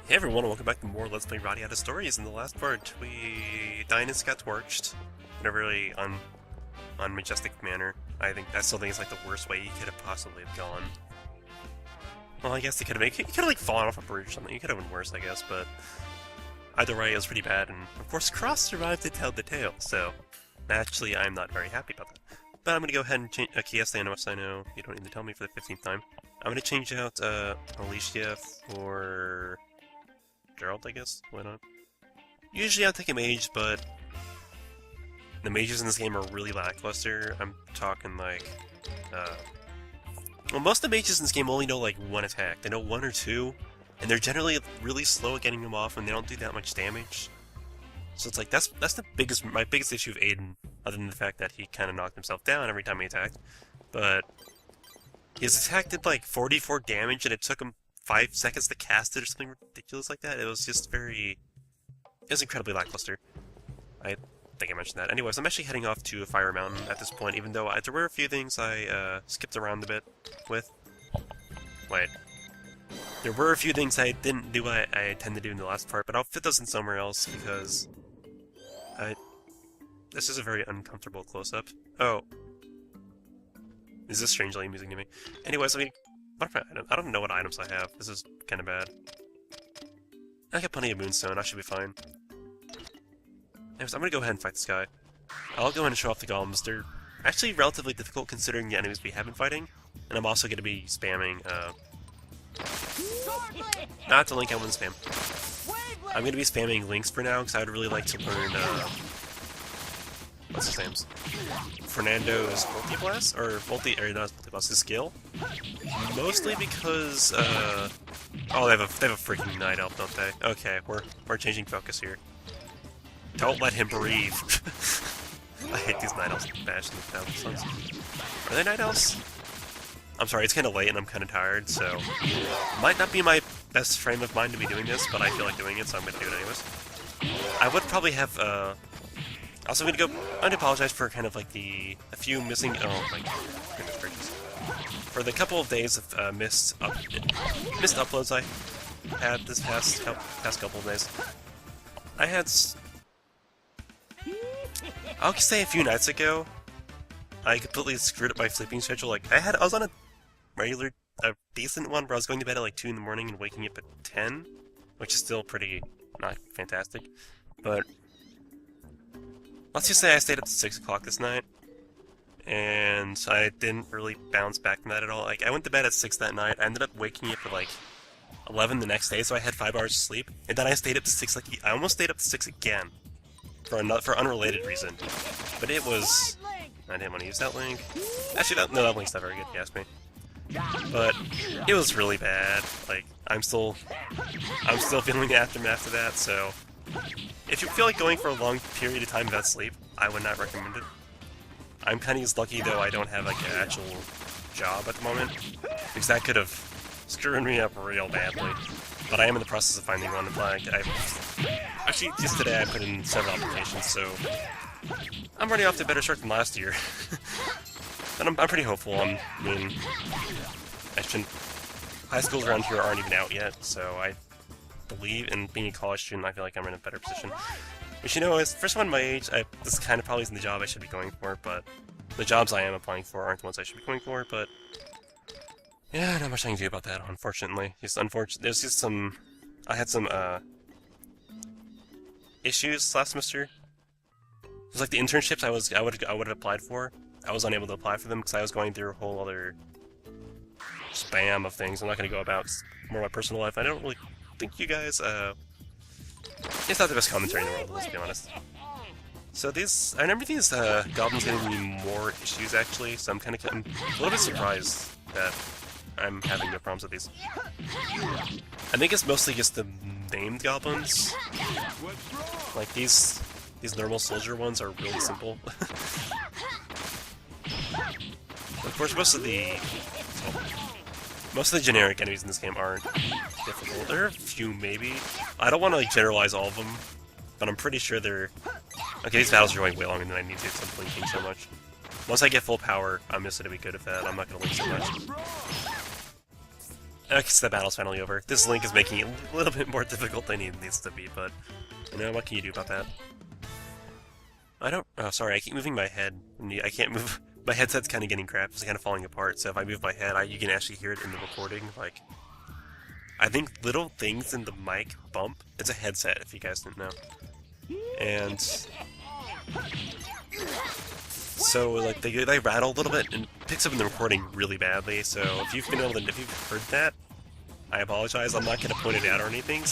Hey everyone, and welcome back to more Let's Play Radiata stories. In the last part, Dynas got torched in a really unmajestic manner. I still think it's like the worst way he could have possibly have gone. Well, I guess he could have like fallen off a bridge or something. He could have been worse, I guess, but either way, it was pretty bad. And of course, Cross survived to tell the tale. So naturally, I'm not very happy about that. But I'm gonna go ahead and change. Okay, yes, I know. You don't need to tell me for the 15th time. I'm gonna change out Alicia for Gerald, I guess. Why not? Usually I'll take a mage, but the mages in this game are really lackluster. I'm talking like, well, most of the mages in this game only know like one attack. They know one or two, and they're generally really slow at getting them off, and they don't do that much damage. So it's like that's my biggest issue with Aiden, other than the fact that he kind of knocked himself down every time he attacked. But his attack did like 44 damage, and it took him 5 seconds to cast it or something ridiculous like that. It was just it was incredibly lackluster. I think I mentioned that. Anyways, I'm actually heading off to a Fire Mountain at this point, even though there were a few things I skipped around a bit with. Wait. There were a few things I didn't do I tend to do in the last part, but I'll fit those in somewhere else because this is a very uncomfortable close-up. Oh. This is strangely amusing to me. Anyways, I don't know what items I have. This is kind of bad. I got plenty of Moonstone. I should be fine. Anyways, I'm gonna go ahead and fight this guy. I'll go ahead and show off the golems. They're actually relatively difficult considering the enemies we have been fighting. And I'm also gonna be spamming, not the link I wouldn't spam. I'm gonna be spamming links for now, because I would really like to learn, what's his name? Fernando's multi-blast? Or not multi-blast, his skill? Mostly because, oh, they have a freaking night elf, don't they? Okay, we're changing focus here. Don't let him breathe. I hate these night elves bashing the thousand suns. Are they night elves? I'm sorry, it's kind of late and I'm kind of tired, so might not be my best frame of mind to be doing this, but I feel like doing it, so I'm gonna do it anyways. I would probably have, also, I'm gonna apologize for kind of like a few missing. Oh my goodness gracious! For the couple of days of missed uploads I had this past couple of days. I'll say a few nights ago, I completely screwed up my sleeping schedule. Like I was on a decent one where I was going to bed at like 2 in the morning and waking up at 10, which is still pretty not fantastic, but. Let's just say I stayed up to 6 o'clock this night, and I didn't really bounce back from that at all. Like, I went to bed at 6 that night, I ended up waking up at, like, 11 the next day, so I had 5 hours of sleep, and then I stayed up to 6, like, I almost stayed up to 6 again, for unrelated reason. But it was... I didn't want to use that link. Actually, that link's not very good, if you ask me. But it was really bad. Like, I'm still feeling the aftermath of that, so... If you feel like going for a long period of time without sleep, I would not recommend it. I'm kind of lucky, though, I don't have, like, an actual job at the moment, because that could have screwed me up real badly. But I am in the process of finding one. Like, actually, just today I put in several applications, so I'm already off to a better start than last year. And I'm pretty hopeful. I mean, high schools around here aren't even out yet, so I believe in being a college student, I feel like I'm in a better position. Which, you know, as for someone my age, this kind of probably isn't the job I should be going for, but the jobs I am applying for aren't the ones I should be going for, but yeah, not much I can do about that, unfortunately. There's just I had some, issues last semester. It was like the internships I would have applied for. I was unable to apply for them because I was going through a whole other spam of things. I'm not going to go about more of my personal life. I don't really think you guys, it's not the best commentary in the world, let's be honest. So I remember these, goblins getting me more issues, actually, so I'm a little bit surprised that I'm having no problems with these. I think it's mostly just the named goblins. Like, these normal soldier ones are really simple. Of course, most of the generic enemies in this game aren't difficult. There are a few, maybe. I don't want to, like, generalize all of them, but I'm pretty sure they're... Okay, these battles are going way longer than I need to because I'm blinking so much. Once I get full power, I'm just going to be good at that. I'm not going to blink so much. I guess the battle's finally over. This link is making it a little bit more difficult than it needs to be, but you know, what can you do about that? I don't... Oh, sorry, I keep moving my head. I can't move... My headset's kind of getting crap. It's kind of falling apart, so if I move my head, you can actually hear it in the recording. Like, I think little things in the mic bump. It's a headset, if you guys didn't know. And... So, like, they rattle a little bit, and it picks up in the recording really badly, so if you've heard that, I apologize. I'm not going to point it out or anything,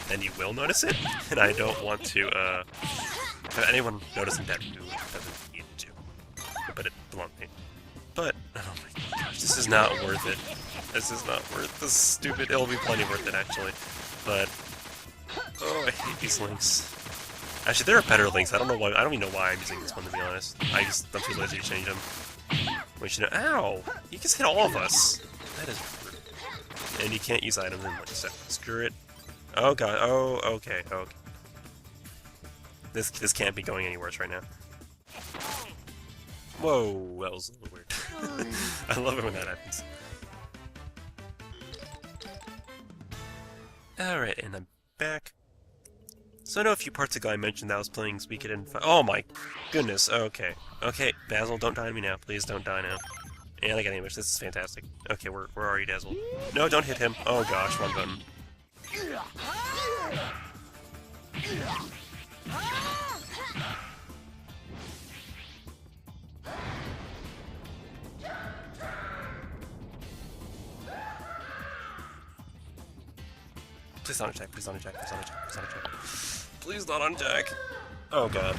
then you will notice it, and I don't want to, have anyone noticing that who doesn't need to. But it belongs to me. But, oh my gosh, this is not worth it. This is not worth this stupid... It'll be plenty worth it, actually. But, oh, I hate these links. Actually, there are better links. I don't know why. I don't even know why I'm using this one, to be honest. I'm too lazy to change them. We should know. Ow! You just hit all of us. That is rude. And you can't use items in like a second. Screw it. Oh god. Oh, okay. Okay. This can't be going any worse right now. Whoa, that was a little weird. I love it when that happens. Alright, and I'm back. So I know a few parts ago I mentioned that I was playing Speak It in... Oh my goodness, okay. Okay, Dazzle, don't die on me now. Please don't die now. And I got English, this is fantastic. Okay, where are you, Dazzle? No, don't hit him. Oh gosh, wrong button. Please not attack, please not attack, please not attack, please not attack. Please not attack. Oh god.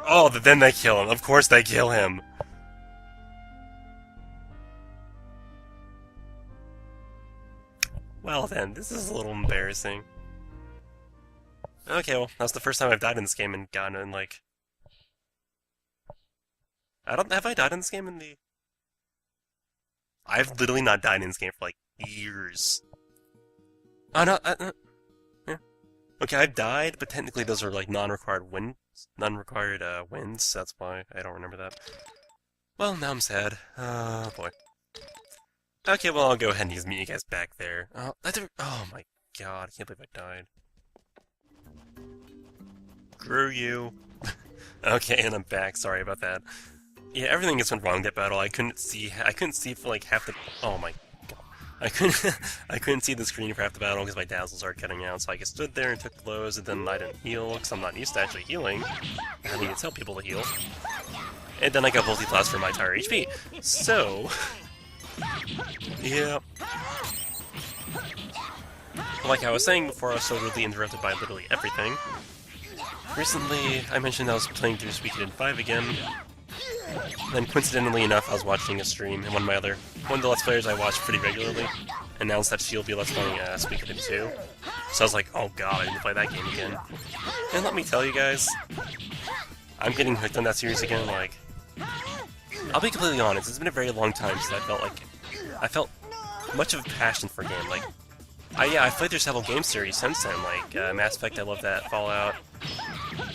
Oh, then they kill him. Of course they kill him. Well then, this is a little embarrassing. Okay, well, that's the first time I've died in this game and gotten in, like... Have I died in this game in the... I've literally not died in this game for, like, years. Oh, no, yeah. Okay, I've died, but technically those are, like, non-required wins, so that's why I don't remember that. Well, now I'm sad. Oh, boy. Okay, well, I'll go ahead and just meet you guys back there. Oh my god, I can't believe I died. Screw you. Okay, and I'm back, sorry about that. Yeah, everything just went wrong that battle. I couldn't see for like half the... Oh my god. I couldn't see the screen for half the battle because my dazzle started cutting out, so I just stood there and took blows, and then I didn't heal, because I'm not used to actually healing. I having to tell people to heal. And then I got multi-class for my entire HP. So... yeah. Like I was saying before, I was so rudely interrupted by literally everything. Recently, I mentioned I was playing through Speak It in 5 again. Then, coincidentally enough, I was watching a stream, and one of the Let's Players I watch pretty regularly announced that she'll be Let's Playing Speak It in 2. So I was like, oh god, I need to play that game again. And let me tell you guys, I'm getting hooked on that series again, like... I'll be completely honest, it's been a very long time since I felt much of a passion for a game, like... I've played through several game series since then, like Mass Effect, I love that, Fallout...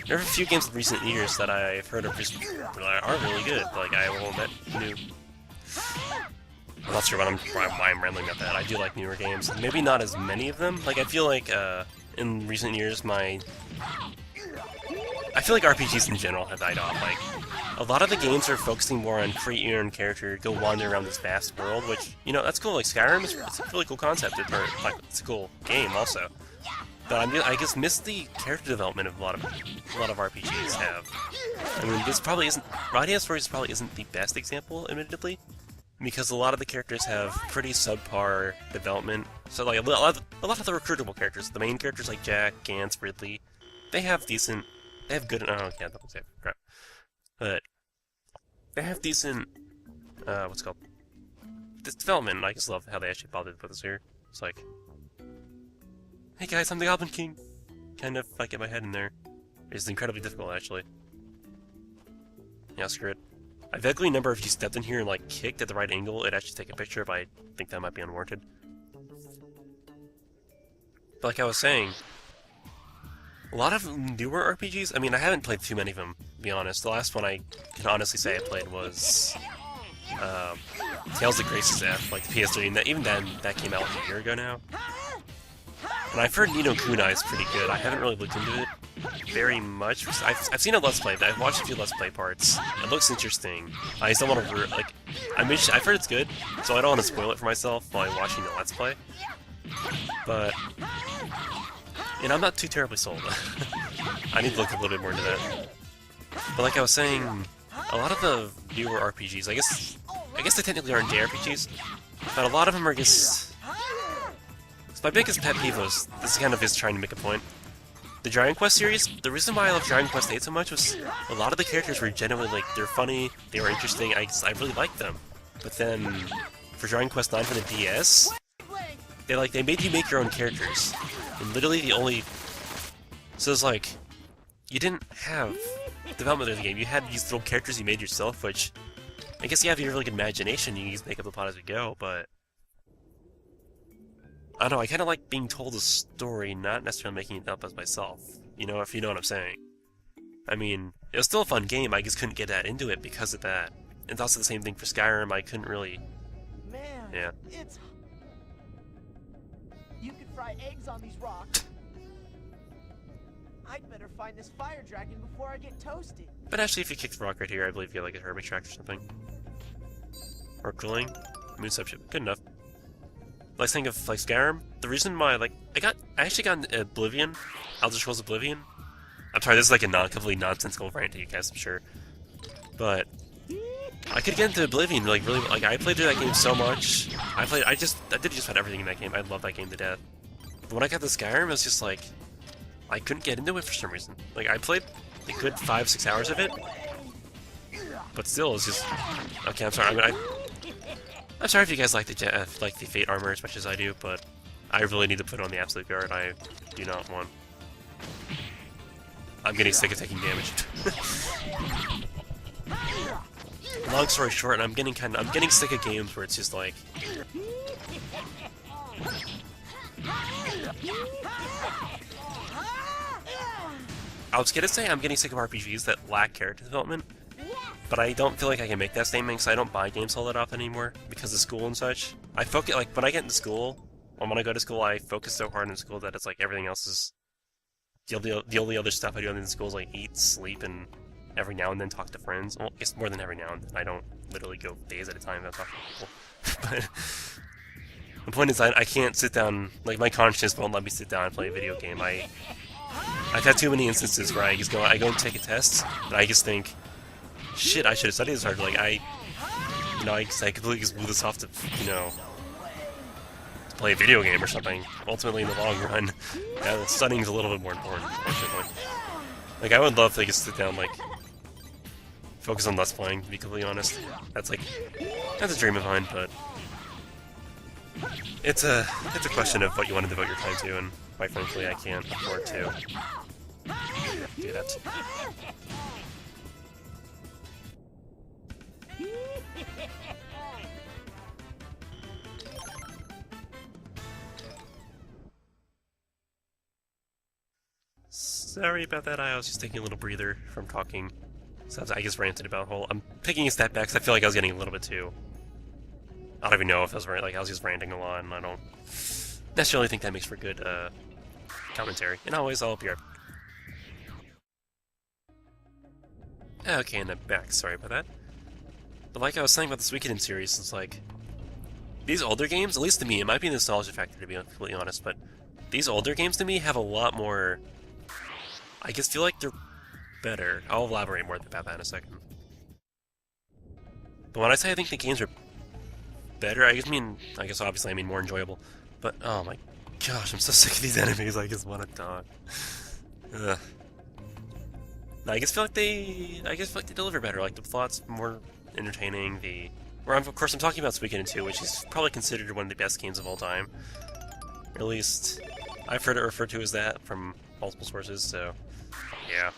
There are a few games in recent years that I've heard of just are really good. Like, I will admit, I'm not sure why I'm rambling about that. I do like newer games. Maybe not as many of them. Like, I feel like, in recent years, I feel like RPGs in general have died off. Like, a lot of the games are focusing more on create your own character, go wander around this vast world, which, you know, that's cool. Like, Skyrim, it's a really cool concept. It's a cool game, also. But I just miss the character development of a lot of RPGs have. I mean, this probably isn't... Radiata Stories probably isn't the best example, admittedly, because a lot of the characters have pretty subpar development. So, like, a lot of the recruitable characters, the main characters like Jack, Gantz, Ridley, they have good... Oh, okay, double save. Crap. But they have decent... what's it called? This development, and I just love how they actually bothered to put this here. It's like... Hey guys, I'm the Goblin King! Kind of, if I get my head in there. It's incredibly difficult, actually. Yeah, screw it. I vaguely remember if you stepped in here and, like, kicked at the right angle, it'd actually take a picture, but I think that might be unwarranted. But like I was saying... A lot of newer RPGs, I mean, I haven't played too many of them, to be honest. The last one I can honestly say I played was um, Tales of Grace's F, like the PS3, and even then, that came out like a year ago now. And I've heard Ni no Kunai is pretty good. I haven't really looked into it very much. I've seen a Let's Play, I've watched a few Let's Play parts. It looks interesting. I just don't want to, like, I've heard it's good, so I don't want to spoil it for myself while I'm watching the Let's Play. But, and I'm not too terribly sold. I need to look a little bit more into that. But like I was saying, a lot of the newer RPGs, I guess they technically aren't JRPGs, but a lot of them are just... So my biggest pet peeve was, this kind of is trying to make a point. The Dragon Quest series, the reason why I love Dragon Quest 8 so much was a lot of the characters were genuinely, like, they're funny, they were interesting, I really liked them. But then, for Dragon Quest 9 for the DS, they made you make your own characters. And literally the only... So it's like, you didn't have development of the game, you had these little characters you made yourself, which, I guess you have your really good imagination, you can just make up the plot as you go, but... I don't know, I kind of like being told a story, not necessarily making it up as myself. You know, if you know what I'm saying. I mean, it was still a fun game, I just couldn't get that into it because of that. And it's also the same thing for Skyrim, I couldn't really... Man, yeah. It's... You could fry eggs on these rocks. I'd better find this fire dragon before I get toasted. But actually, if you kick the rock right here, I believe you get like a hermit tract or something. Or cooling. Moonstep, good enough. Like, think of, like, Skyrim, the reason why, like, I actually got Oblivion, Elder Scrolls Oblivion. I'm sorry, this is like a completely nonsensical rant to you guys, I'm sure. But, I could get into Oblivion, like, really, like, I played through that game so much. I did just about everything in that game, I love that game to death. But when I got to Skyrim, it was just like, I couldn't get into it for some reason. Like, I played a good 5-6 hours of it, but still, it's just, okay, I'm sorry, I'm sorry if you guys like the Fate armor as much as I do, but I really need to put on the Absolute Guard. I do not want... I'm getting sick of taking damage. Long story short, I'm getting sick of games where it's just like... I was gonna say I'm getting sick of RPGs that lack character development. But I don't feel like I can make that statement because I don't buy games all that often anymore because of school and such. I focus, like, when I get into school, or when I go to school, I focus so hard in school that it's like everything else is... The only other stuff I do in school is like eat, sleep, and every now and then talk to friends. Well, it's more than every now and then. I don't literally go days at a time without talking to people. But the point is, I can't sit down, like, my conscience won't let me sit down and play a video game. I've had too many instances where I go and take a test, and I just think, shit, I should have studied this harder. Like, I completely just blew this off to, to play a video game or something. Ultimately, in the long run, yeah, studying's a little bit more important, unfortunately. Like, I would love to just sit down, like, focus on Let's Playing, to be completely honest. That's a dream of mine, but it's a question of what you want to devote your time to, and quite frankly, I can't afford to do that. Sorry about that, I was just taking a little breather from talking. So I just ranted about whole... I'm taking a step back because I feel like I was getting a little bit too... I don't even know if I was I was just ranting a lot, and I don't necessarily think that makes for good commentary. And always, I'll be right back. Okay, and I'm back. Sorry about that. But like I was saying about the Suikoden series, it's like... These older games, at least to me, it might be a nostalgia factor to be completely honest, but these older games to me have a lot more... I just feel like they're better. I'll elaborate more about that in a second. But when I say I think the games are better, I guess obviously I mean more enjoyable. But oh my gosh, I'm so sick of these enemies. I just want to die. Ugh. No, I just feel like they deliver better. Like the plot's more entertaining. Of course I'm talking about Suikoden 2, which is probably considered one of the best games of all time. Or at least I've heard it referred to as that from multiple sources. So yeah.